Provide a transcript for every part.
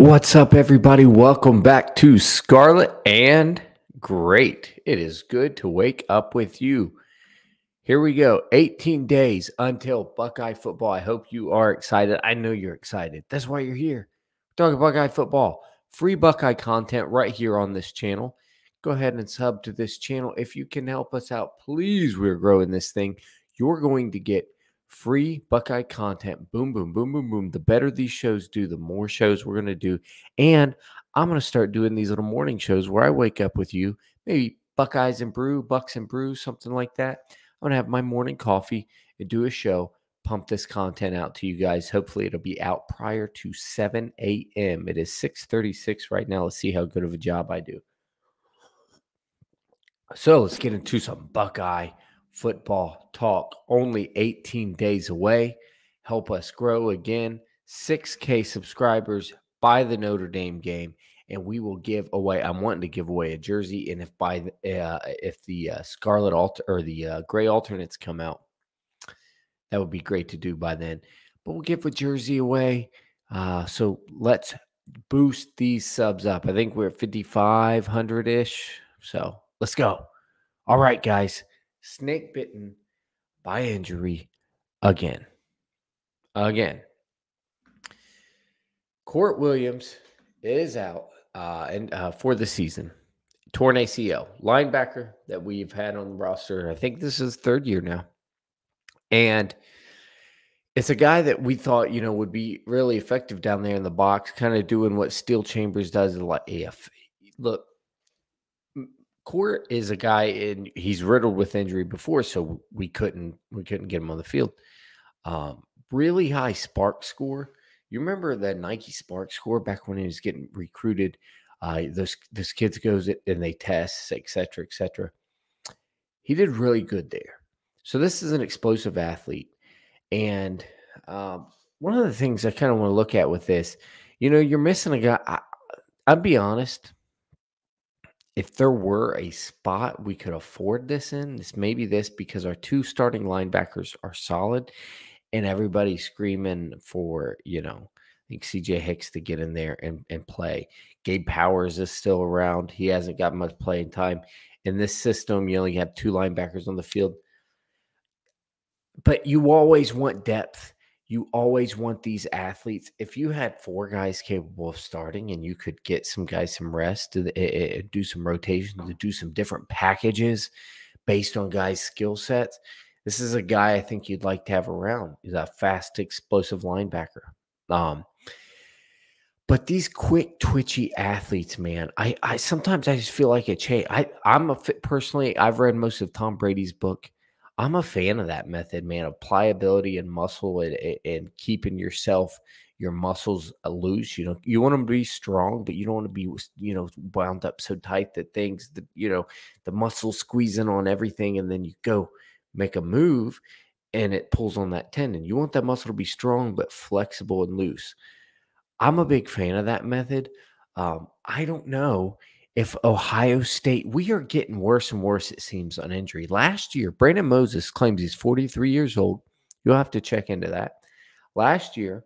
What's up, everybody? Welcome back to Scarlet and Great. It is good to wake up with you. Here we go. 18 days until Buckeye football. I hope you are excited. I know you're excited. That's why you're here. We're talking Buckeye football. Free Buckeye content right here on this channel. Go ahead and sub to this channel. If you can help us out, please, we're growing this thing. You're going to get free Buckeye content. Boom, boom, boom, boom, boom. The better these shows do, the more shows we're going to do. And I'm going to start doing these little morning shows where I wake up with you, maybe Buckeyes and Brew, Bucks and Brew, something like that. I'm going to have my morning coffee and do a show, pump this content out to you guys. Hopefully it'll be out prior to 7 a.m. It is 6:36 right now. Let's see how good of a job I do. So let's get into some Buckeye football talk. Only 18 days away. Help us grow again. 6K subscribers by the Notre Dame game, and we will give away. I'm wanting to give away a jersey, and if the Scarlet or the gray alternates come out, that would be great to do by then. But we'll give a jersey away. So let's boost these subs up. I think we're at 5,500 ish. So let's go. All right, guys. Snake bitten by injury again. Court Williams is out for the season. Torn ACL. Linebacker that we've had on the roster. I think this is third year now. And it's a guy that we thought, would be really effective down there in the box, kind of doing what Steel Chambers does. Look, Court is a guy, and he's riddled with injury before, so we couldn't get him on the field. Really high spark score. You remember that Nike spark score back when he was getting recruited? Those kids goes and they test, et cetera, et cetera. He did really good there. So this is an explosive athlete. And one of the things I kind of want to look at with this, you're missing a guy. I'll be honest. If there were a spot we could afford this in, this maybe this, because our two starting linebackers are solid and everybody's screaming for, I think CJ Hicks to get in there and play. Gabe Powers is still around. He hasn't got much playing time. In this system, you only have two linebackers on the field. But you always want depth. You always want these athletes. If you had four guys capable of starting and you could get some guys some rest, to do some rotations, to do some different packages based on guys' skill sets, this is a guy I think you'd like to have around. He's a fast, explosive linebacker. But these quick, twitchy athletes, man, I sometimes I just feel like a change. Personally, I've read most of Tom Brady's book. I'm a fan of that method, man, of pliability and muscle and keeping your muscles loose. You want them to be strong, but you don't want to be, wound up so tight that the muscles squeezing on everything, and then you go make a move and it pulls on that tendon. You want that muscle to be strong, but flexible and loose. I'm a big fan of that method. I don't know if Ohio State, we are getting worse and worse, it seems, on injury. Last year, Brandon Moses claims he's 43 years old. You'll have to check into that. Last year,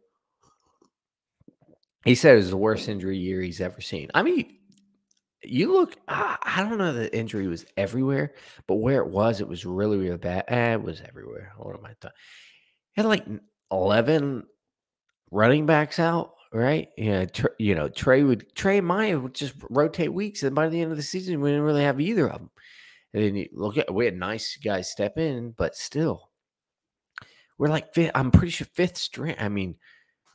he said it was the worst injury year he's ever seen. I mean, you look, I don't know that injury was everywhere, but where it was really, really bad. It was everywhere. What am I talking? He had like 11 running backs out. Right? Trey and Maya would just rotate weeks, and by the end of the season, we didn't really have either of them. And then we had nice guys step in, but still, we're like I'm pretty sure fifth string. I mean,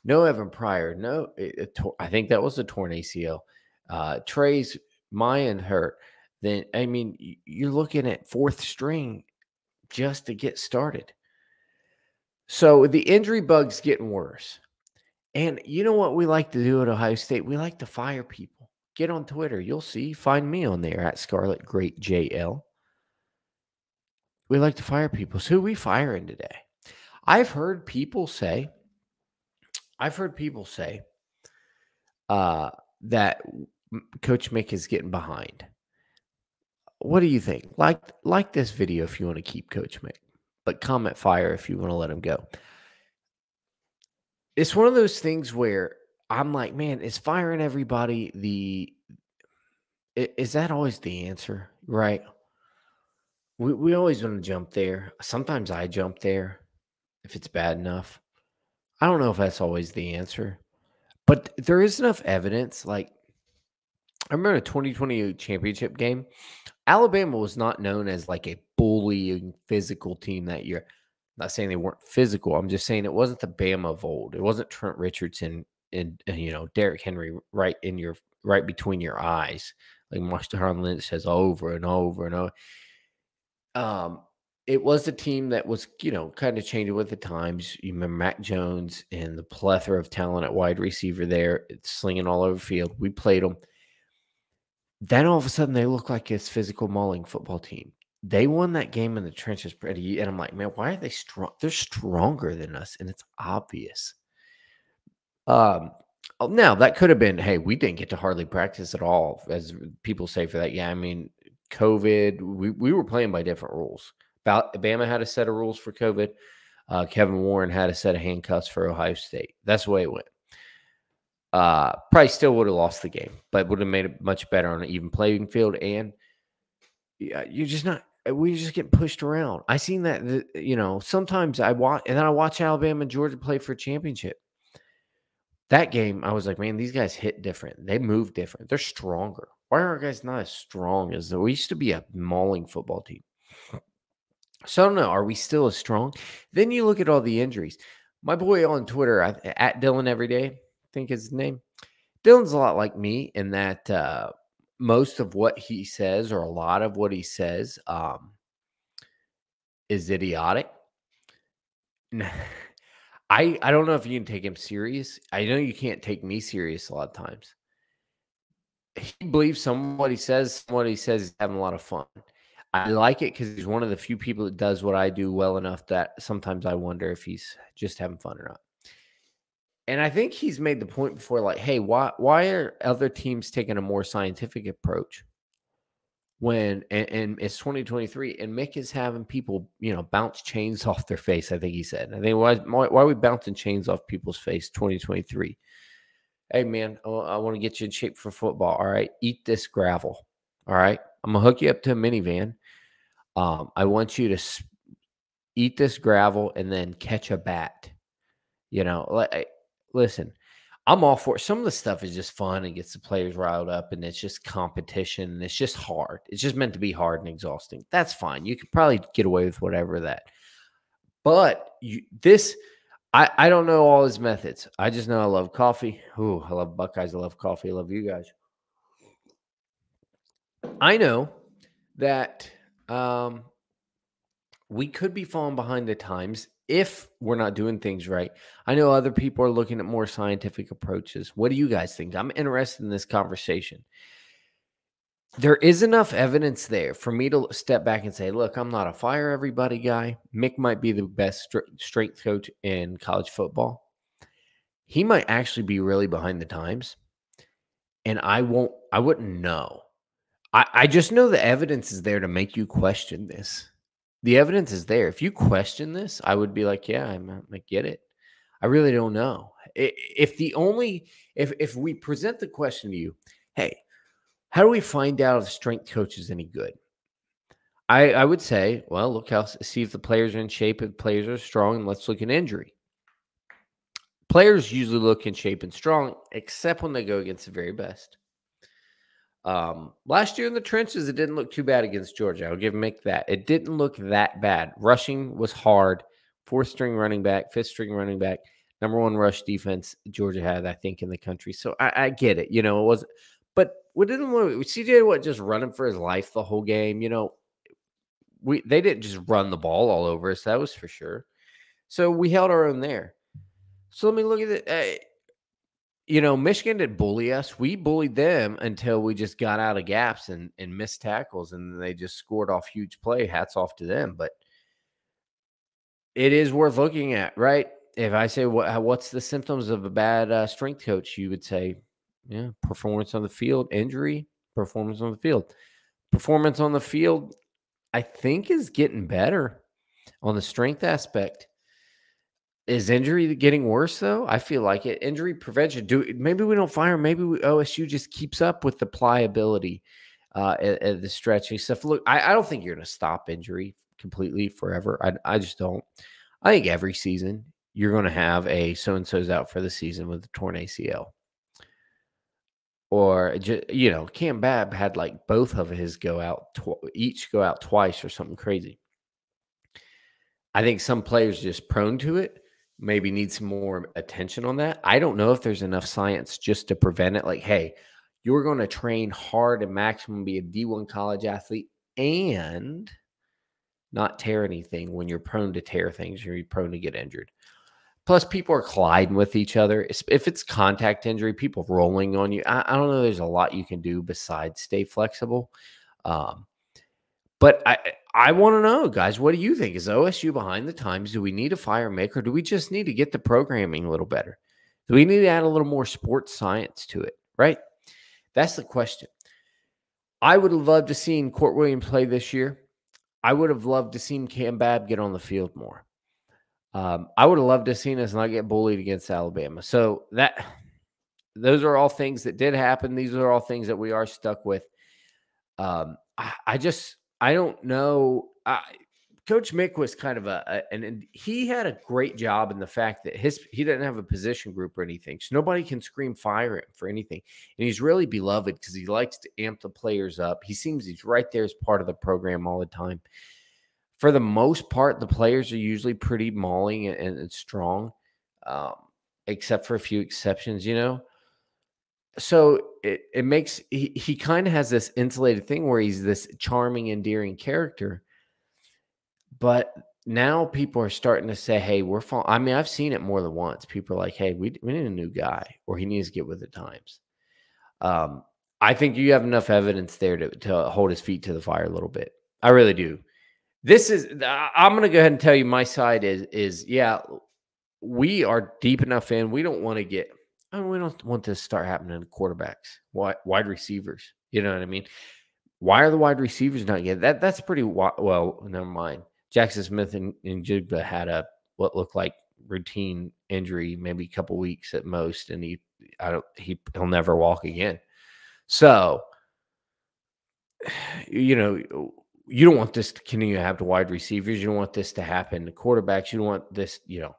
no Evan Pryor, I think that was a torn ACL. Trey's Mayan hurt. Then you're looking at fourth string just to get started. So the injury bug's getting worse. And you know what we like to do at Ohio State? We like to fire people. Get on Twitter. You'll see. Find me on there at Scarlet Great JL. We like to fire people. So who are we firing today? I've heard people say that Coach Mick is getting behind. What do you think? Like this video if you want to keep Coach Mick, but comment fire if you want to let him go. It's one of those things where I'm like, man, is firing everybody is that always the answer, right? We always want to jump there. Sometimes I jump there if it's bad enough. I don't know if that's always the answer, but there is enough evidence. Like, I remember the 2020 championship game. Alabama was not known as like a bullying physical team that year. Not saying they weren't physical. I'm just saying it wasn't the Bama of old. It wasn't Trent Richardson and Derrick Henry right between your eyes, like Marshawn Lynch says over and over and over. Um, it was a team that was, kind of changing with the times. You remember Mac Jones and the plethora of talent at wide receiver there, it's slinging all over the field. We played them. Then all of a sudden, they look like this physical mauling football team. They won that game in the trenches pretty, and I'm like, man, why are they strong? They're stronger than us, and it's obvious. Um, Now that could have been, hey, we didn't get to hardly practice at all, as people say for that. Yeah, I mean, COVID, we were playing by different rules. Bama had a set of rules for COVID. Kevin Warren had a set of handcuffs for Ohio State. That's the way it went. Probably still would have lost the game, but would have made it much better on an even playing field. And you're just not. We just get pushed around. I seen that. Sometimes I watch, and then I watch Alabama and Georgia play for a championship. That game, I was like, man, these guys hit different. They move different. They're stronger. Why are our guys not as strong as we used to be a mauling football team? So I don't know. Are we still as strong? Then you look at all the injuries. My boy on Twitter, at Dylan Everyday, I think is his name. Dylan's a lot like me in that most of what he says, or a lot of what he says, is idiotic. I don't know if you can take him serious. I know you can't take me serious a lot of times. He believes what he says he's having a lot of fun. I like it because he's one of the few people that does what I do well enough that sometimes I wonder if he's just having fun or not. And I think he's made the point before, like, hey, why are other teams taking a more scientific approach when and it's 2023 and Mick is having people, bounce chains off their face, I think he said. I think why are we bouncing chains off people's face 2023? Hey, man, I want to get you in shape for football. All right. Eat this gravel. All right. I'm going to hook you up to a minivan. I want you to eat this gravel and then catch a bat. Listen, I'm all for it. Some of the stuff is just fun and gets the players riled up, and it's just competition. And it's just hard. It's just meant to be hard and exhausting. That's fine. You could probably get away with whatever that. But I don't know all his methods. I just know I love coffee. Ooh, I love Buckeyes. I love coffee. I love you guys. I know that we could be falling behind the times if we're not doing things right. I know other people are looking at more scientific approaches. What do you guys think? I'm interested in this conversation. There is enough evidence there for me to step back and say, look, I'm not a fire everybody guy. Mick might be the best strength coach in college football. He might actually be really behind the times. And I wouldn't know. I just know the evidence is there to make you question this. The evidence is there. If you question this, I would be like, yeah, I get it. I really don't know. If we present the question to you, hey, how do we find out if strength coach is any good? I would say, well, see if the players are in shape, if players are strong, and let's look at injury. Players usually look in shape and strong, except when they go against the very best. Last year in the trenches, it didn't look too bad against Georgia. I'll give Mick that. It didn't look that bad. Rushing was hard. Fourth string running back, fifth string running back, number one rush defense Georgia had, I think, in the country. So I get it. It was, but we didn't want CJ just running for his life the whole game. They didn't just run the ball all over us. That was for sure. So we held our own there. So let me look at it. Michigan didn't bully us. We bullied them until we just got out of gaps and missed tackles, and they just scored off huge play. Hats off to them. But it is worth looking at, right? If I say what's the symptoms of a bad strength coach, you would say, yeah, performance on the field, injury, performance on the field. Performance on the field, I think, is getting better on the strength aspect. Is injury getting worse though? I feel like it. Injury prevention. Maybe we don't fire him. Maybe OSU just keeps up with the pliability, and the stretching stuff. Look, I don't think you're going to stop injury completely forever. I just don't. I think every season you're going to have a so and so's out for the season with a torn ACL, or Cam Babb had like both of his go out, each go out twice or something crazy. I think some players just prone to it, maybe need some more attention on that. I don't know if there's enough science just to prevent it. Like, hey, you're going to train hard and maximum, be a D1 college athlete, and not tear anything when you're prone to tear things or you're prone to get injured. Plus, people are colliding with each other. If it's contact injury, people rolling on you, I don't know. There's a lot you can do besides stay flexible. But I want to know, guys, what do you think? Is OSU behind the times? Do we need a fire maker? Or do we just need to get the programming a little better? Do we need to add a little more sports science to it? Right? That's the question. I would have loved to seen Court Williams play this year. I would have loved to seen Cam Babb get on the field more. I would have loved to seen us not get bullied against Alabama. So those are all things that did happen. These are all things that we are stuck with. I don't know. Coach Mick was kind of and he had a great job in the fact that he didn't have a position group or anything. So nobody can scream fire him for anything. And he's really beloved because he likes to amp the players up. He seems he's right there as part of the program all the time. For the most part, the players are usually pretty mauling and strong, except for a few exceptions, So it makes he kind of has this insulated thing where he's this charming, endearing character. But now people are starting to say, hey, we're falling. I mean, I've seen it more than once. People are like, hey, we need a new guy, or he needs to get with the times. I think you have enough evidence there to hold his feet to the fire a little bit. I really do. I'm going to go ahead and tell you my side is we are deep enough in. We don't want to get, we don't want this to start happening to quarterbacks, wide receivers. You know what I mean? Why are the wide receivers not getting that? That's pretty well, never mind. Jackson Smith and Jigba had what looked like routine injury, maybe a couple weeks at most, and he'll never walk again. So, you don't want this to continue to happen to wide receivers. You don't want this to happen to quarterbacks. You don't want this, you don't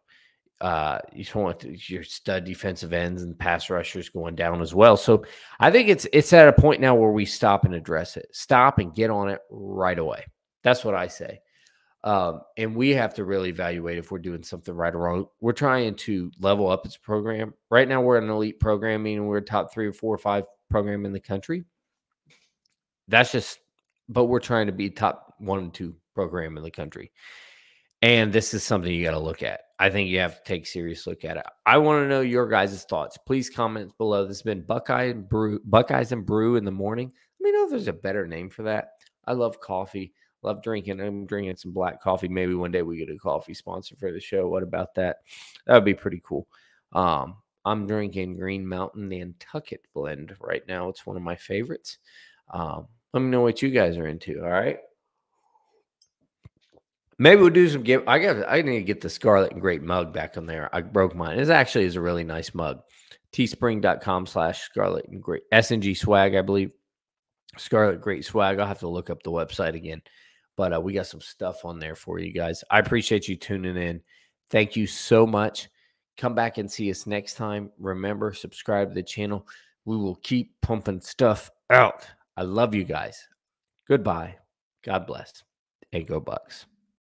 want your stud defensive ends and pass rushers going down as well. So I think it's at a point now where we stop and address it. Stop and get on it right away. That's what I say. And we have to really evaluate if we're doing something right or wrong. We're trying to level up its program. Right now we're an elite program, meaning we're a top 3 or 4 or 5 program in the country. But we're trying to be top 1 and 2 program in the country. And this is something you got to look at. I think you have to take a serious look at it. I want to know your guys' thoughts. Please comment below. This has been Buckeyes and Brew in the morning. Let me know if there's a better name for that. I love coffee. Love drinking. I'm drinking some black coffee. Maybe one day we get a coffee sponsor for the show. What about that? That would be pretty cool. I'm drinking Green Mountain Nantucket blend right now. It's one of my favorites. Let me know what you guys are into. All right. Maybe we'll do some give. I need to get the Scarlet and Great mug back on there. I broke mine. It actually is a really nice mug. Teespring.com/Scarlet and Great. SNG swag, I believe. Scarlet Great swag. I'll have to look up the website again. But we got some stuff on there for you guys. I appreciate you tuning in. Thank you so much. Come back and see us next time. Remember, subscribe to the channel. We will keep pumping stuff out. I love you guys. Goodbye. God bless. And go Bucks.